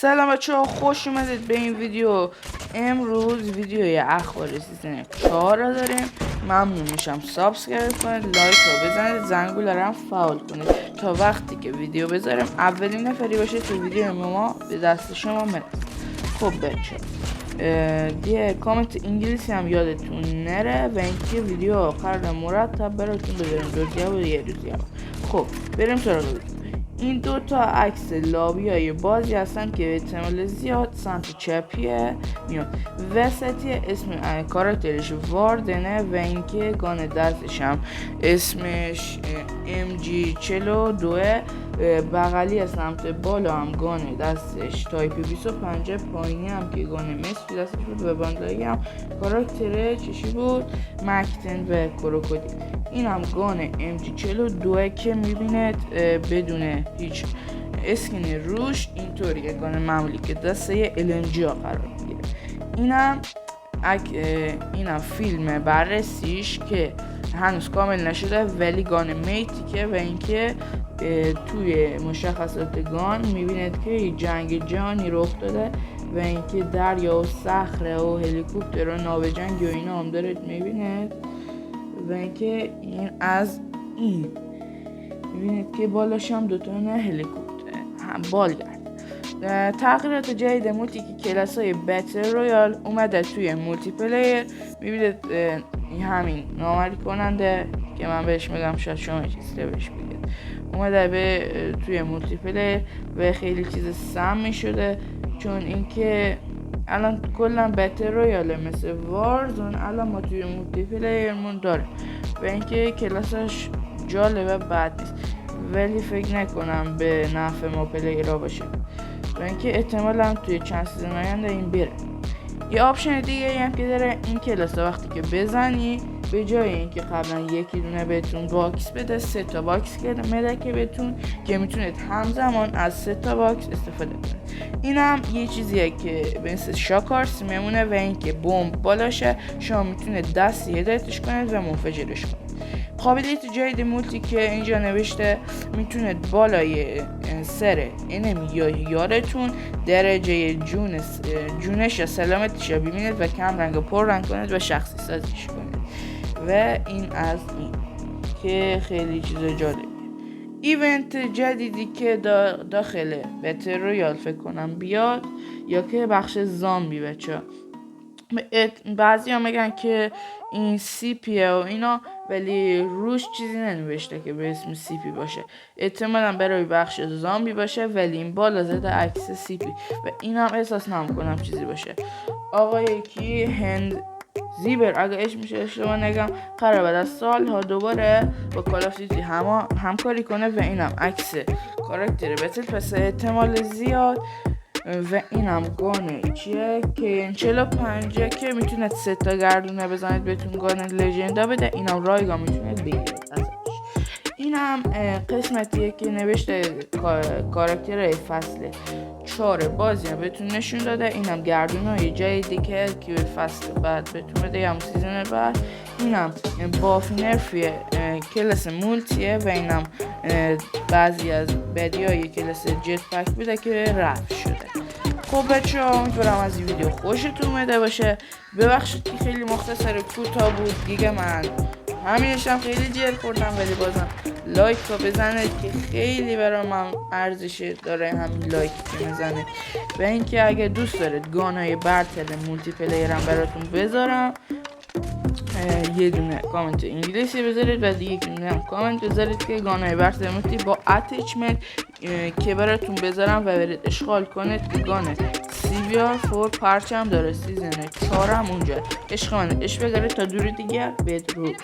سلام بچه‌ها، خوش اومدید به این ویدیو. امروز ویدیوی اخبار سیزن 4 را داریم. ممنون میشم سابسکرایب کنید، لایک رو بزنید، زنگوله رو هم فعال کنید تا وقتی که ویدیو بذارم اولین نفری باشه که ویدیو ما به دست شما میرسه. خب بچه‌ها، دیگه کامنت انگلیسی هم یادتون نره و اینکه ویدیو آخر مرتب براتون بذارم دو و یه روزی هم. خب بریم سراغ ویدیو. این دو تا عکس لابیای بازی هستن که احتمال زیاد سمت چپیه میاد. وسطی اسم کاراکترش واردنه و اینکه گان دستش هم اسمش MG42. بغلی سمت بالا هم گان دستش تایپ 25، پایینی هم که گان مسی دستش بود و باندایی هم کاراکتر چشی بود، مکتن و کروکودیل. این هم گان MG42 که میبینید بدون هیچ اسکین روش اینطوریه، گان معمولی که دسته LMG ها قرار میگیره. اینم فیلم بررسیش که هنوز کامل نشده ولی گان میتیکه و اینکه توی مشخصات گان میبینید که جنگ جهانی رخ داده و اینکه دریا و صخره و هلیکوپتر و ناوجنگ و اینا هم دارید میبینید و اینکه این از این میبینید که بالاش هم دوتا هلیکوپتر هم بالگرد. تغییرات جدید مولتی که کلاس های بتل رویال اومده توی مولتی پلیر. میبینید این همین نامری کننده که من بهش میگم، شاید شما چیزی بهش بگید، اومده به توی مولتی پلیر و خیلی چیز سمی شده، چون اینکه الان کلا بتل رویاله مثل وارزون الان ما توی مولتی پلیرمون داره و اینکه کلاسش جالبه بد نیست ولی فکر نکنم به نفع ما پلیرها باشه و اینکه احتمالا توی چند سیزن آینده این بره. یه آپشن دیگه هم که داره این کلاس وقتی که بزنی به جای اینکه قبلا یکی دونه بهتون باکس بده 3 تا باکس میده که بهتون که میتونید همزمان از 3 تا باکس استفاده کنید. این هم یه چیزیه که مثل شاکارس میمونه و اینکه بمب بالاشه شما میتونید دستی هدایتش کنید و منفجرش کنید. قابلیت جدید مولتی که اینجا نوشته میتونید بالای سر انمی یا یارتون درجه جونش یا سلامتش رو ببینید و کم رنگ و پر رنگ کنید و شخصی سازیش کنید و این از این که خیلی چیز جالبیه. ایونت جدیدی که داخل بتل رویال فکر کنم بیاد یا که بخش زامبی بچه. بعضی ها میگن که این CP و اینا ولی روش چیزی ننوشته که به اسم CP باشه، احتمالا برای بخش زامبی باشه ولی این بالا زده عکس CP و این هم احساس نمیکنم چیزی باشه. آقای کی هند زیبر اگه اسمش اشتباه نگم قراره بعد از سالها دوباره با کال آف دیوتی همکاری کنه و اینم عکس کاراکتر بتل پس احتمال زیاد و اینم گانه چیه که 45 که میتونید 3 تا گردونه بزنید بهتون گان لژندا بده. اینم رایگا میتونید بگیرید ازش. اینم قسمتیه که نوشته کاراکتر فصل 4 بازی هم بهتون نشون داده. اینم گردونای جدیدی که فصل بعد بهتون بده یا سیزن بعد. اینم بافینرفی کلاس مولتیه و اینم بعضی از بدیای کلاس جت پک بوده که رفت شده. خب بچه ها امیدوارم از این ویدیو خوشتون اومده باشه. ببخشید که خیلی مختصر کوتاه بود دیگه، من همینشم خیلی جر خوردم ولی بازم لایک رو بزنید که خیلی برای من ارزش داره همین لایک که میزنید و اینکه اگه دوست دارید گانای برتر مولتی پلیرم براتون بذارم یه دونه کامنت انگلیسی بذارید و دیگه دونه کامنت بذارید که گانای برتر مولتی با اتچمنت که براتون بذارم و برید اشغال کنید که گانه CBR4 پرچم داره سیزن 4 هم اونجا اشغال کنید بگرید تا دوری دیگه بدرود.